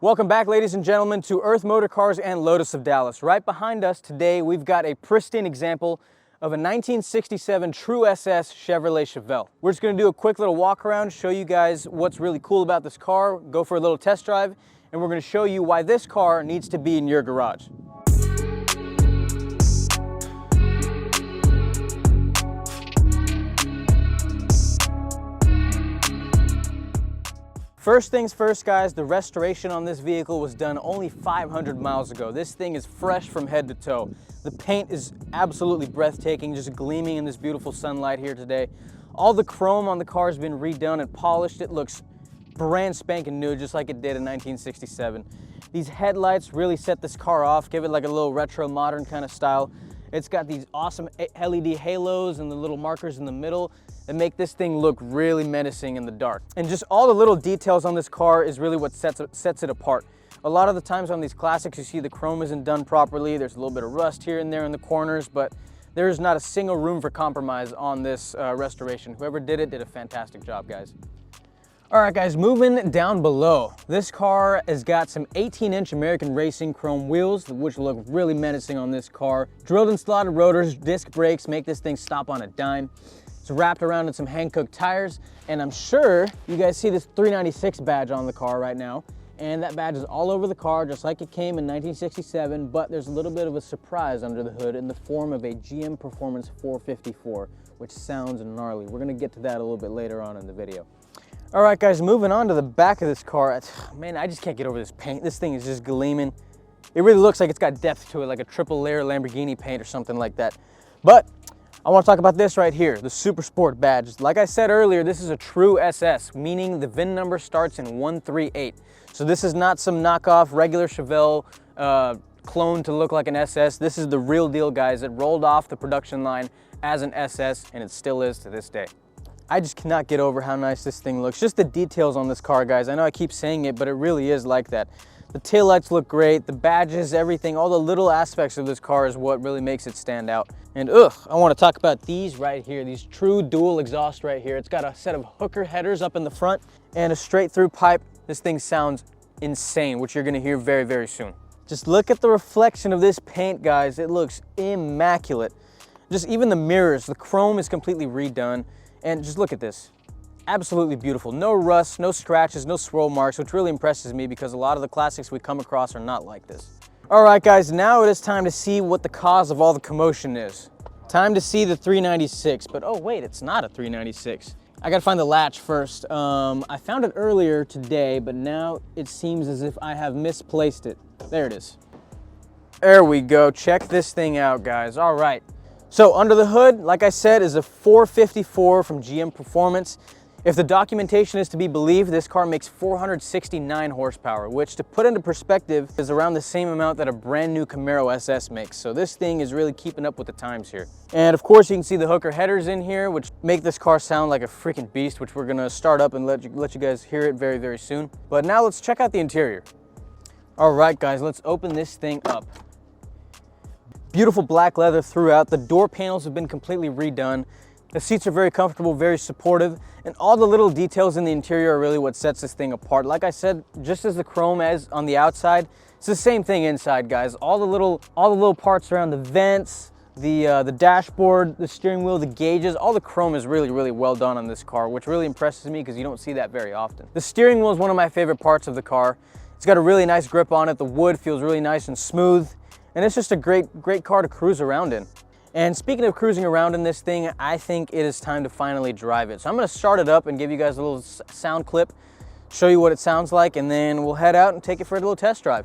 Welcome back, ladies and gentlemen, to Earth Motor Cars and Lotus of Dallas. Right behind us today, we've got a pristine example of a 1967 TRUE SS Chevrolet Chevelle. We're just going to do a quick little walk around, show you guys what's really cool about this car, go for a little test drive, and we're going to show you why this car needs to be in your garage. First things first, guys, the restoration on this vehicle was done only 500 miles ago. This thing is fresh from head to toe. The paint is absolutely breathtaking, just gleaming in this beautiful sunlight here today. All the chrome on the car has been redone and polished. It looks brand spanking new, just like it did in 1967. These headlights really set this car off, give it like a little retro modern kind of style. It's got these awesome LED halos and the little markers in the middle that make this thing look really menacing in the dark. And just all the little details on this car is really what sets it apart. A lot of the times on these classics, you see the chrome isn't done properly. There's a little bit of rust here and there in the corners, but there's not a single room for compromise on this restoration. Whoever did it did a fantastic job, guys. All right, guys, moving down below. This car has got some 18-inch American Racing chrome wheels, which look really menacing on this car. Drilled and slotted rotors, disc brakes, make this thing stop on a dime. It's wrapped around in some Hankook tires, and I'm sure you guys see this 396 badge on the car right now, and that badge is all over the car just like it came in 1967, but there's a little bit of a surprise under the hood in the form of a GM Performance 454, which sounds gnarly. We're gonna get to that a little bit later on in the video. All right, guys, moving on to the back of this car. Man, I just can't get over this paint. This thing is just gleaming. It really looks like it's got depth to it, like a triple layer Lamborghini paint or something like that. But I want to talk about this right here, the Super Sport badge. Like I said earlier, this is a TRUE SS, meaning the VIN number starts in 138. So this is not some knockoff regular Chevelle clone to look like an SS. This is the real deal, guys. It rolled off the production line as an SS, and it still is to this day. I just cannot get over how nice this thing looks. Just the details on this car, guys. I know I keep saying it, but it really is like that. The taillights look great, the badges, everything, all the little aspects of this car is what really makes it stand out. And I want to talk about these right here, these true dual exhaust right here. It's got a set of hooker headers up in the front and a straight through pipe. This thing sounds insane, which you're going to hear very, very soon. Just look at the reflection of this paint, guys. It looks immaculate. Just even the mirrors, the chrome is completely redone. And just look at this. Absolutely beautiful. No rust, no scratches, no swirl marks, which really impresses me because a lot of the classics we come across are not like this. All right, guys, now it is time to see what the cause of all the commotion is. Time to see the 396, but oh wait, it's not a 396. I gotta find the latch first. I found it earlier today, but now it seems as if I have misplaced it. There it is. There we go. Check this thing out, guys. All right. So under the hood, like I said, is a 454 from GM Performance. If the documentation is to be believed, this car makes 469 horsepower, which to put into perspective is around the same amount that a brand new Camaro SS makes. So this thing is really keeping up with the times here. And of course you can see the hooker headers in here, which make this car sound like a freaking beast, which we're gonna start up and let you guys hear it very, very soon. But now let's check out the interior. All right, guys, let's open this thing up. Beautiful black leather throughout. The door panels have been completely redone. The seats are very comfortable, very supportive, and all the little details in the interior are really what sets this thing apart. Like I said, just as the chrome is on the outside, it's the same thing inside, guys. All the little parts around the vents, the dashboard, the steering wheel, the gauges, all the chrome is really, really well done on this car, which really impresses me because you don't see that very often. The steering wheel is one of my favorite parts of the car. It's got a really nice grip on it. The wood feels really nice and smooth. And it's just a great car to cruise around in. And speaking of cruising around in this thing, I think it is time to finally drive it. So I'm gonna start it up and give you guys a little sound clip, show you what it sounds like, and then we'll head out and take it for a little test drive.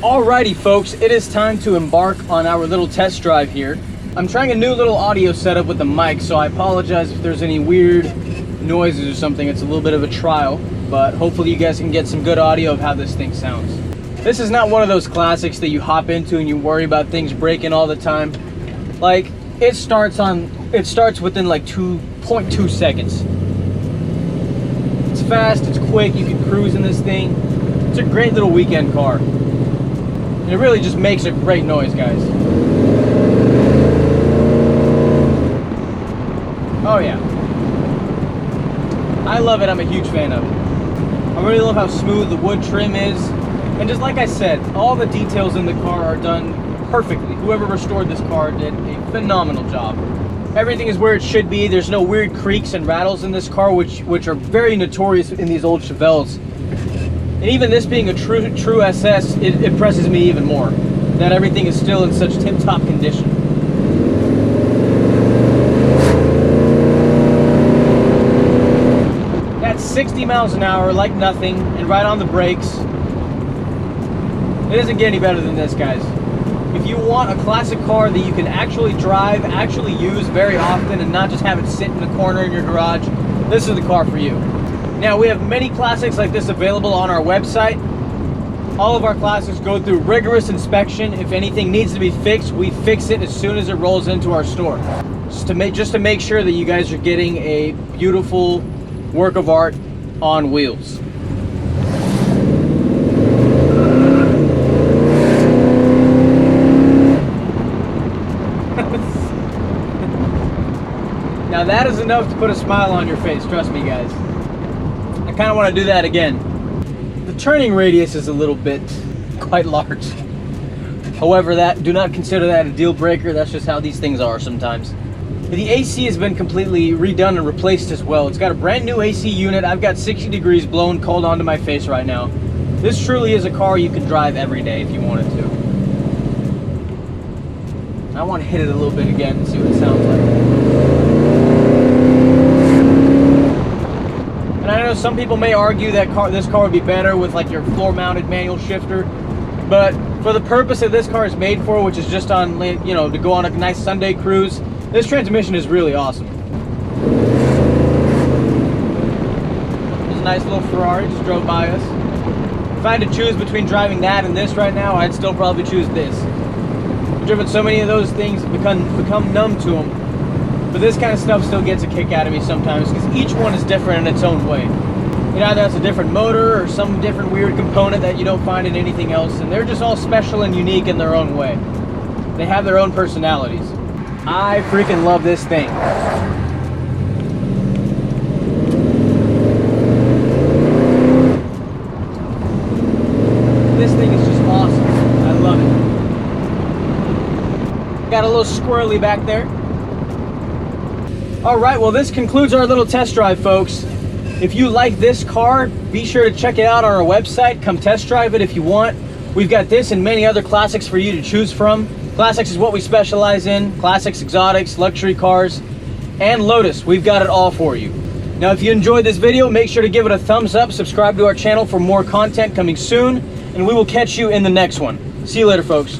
Alrighty folks, it is time to embark on our little test drive here. I'm trying a new little audio setup with the mic, so I apologize if there's any weird noises or something. It's a little bit of a trial, but hopefully you guys can get some good audio of how this thing sounds. This is not one of those classics that you hop into and you worry about things breaking all the time. Like, it starts within like 2.2 seconds. It's fast, it's quick, you can cruise in this thing. It's a great little weekend car. And it really just makes a great noise, guys. Oh yeah. I love it. I'm a huge fan of it. I really love how smooth the wood trim is. And just like I said, all the details in the car are done perfectly. Whoever restored this car did a phenomenal job. Everything is where it should be. There's no weird creaks and rattles in this car, which are very notorious in these old Chevelles. And even this being a true SS, it impresses me even more that everything is still in such tip-top condition. At 60 miles an hour, like nothing, and right on the brakes. It doesn't get any better than this, guys. If you want a classic car that you can actually drive, actually use very often, and not just have it sit in the corner in your garage, this is the car for you. Now, we have many classics like this available on our website. All of our classics go through rigorous inspection. If anything needs to be fixed, we fix it as soon as it rolls into our store. Just to make sure that you guys are getting a beautiful work of art on wheels. Now that is enough to put a smile on your face, trust me, guys. I kind of want to do that again. The turning radius is a little bit quite large. However, do not consider that a deal breaker. That's just how these things are sometimes. The AC has been completely redone and replaced as well. It's got a brand new AC unit. I've got 60 degrees blowing cold onto my face right now. This truly is a car you can drive every day if you wanted to. I want to hit it a little bit again and see what it sounds like. And I know some people may argue that this car would be better with like your floor-mounted manual shifter, but for the purpose that this car is made for, which is just on, you know, to go on a nice Sunday cruise, this transmission is really awesome. There's a nice little Ferrari just drove by us. If I had to choose between driving that and this right now, I'd still probably choose this. I've driven so many of those things, become numb to them. But this kind of stuff still gets a kick out of me sometimes because each one is different in its own way. It either has a different motor or some different weird component that you don't find in anything else, and they're just all special and unique in their own way. They have their own personalities. I freaking love this thing. This thing is just awesome. I love it. Got a little squirrely back there. Alright, well this concludes our little test drive, folks. If you like this car, be sure to check it out on our website. Come test drive it if you want. We've got this and many other classics for you to choose from. Classics is what we specialize in. Classics, exotics, luxury cars, and Lotus. We've got it all for you. Now, if you enjoyed this video, make sure to give it a thumbs up, subscribe to our channel for more content coming soon, and we will catch you in the next one. See you later, folks.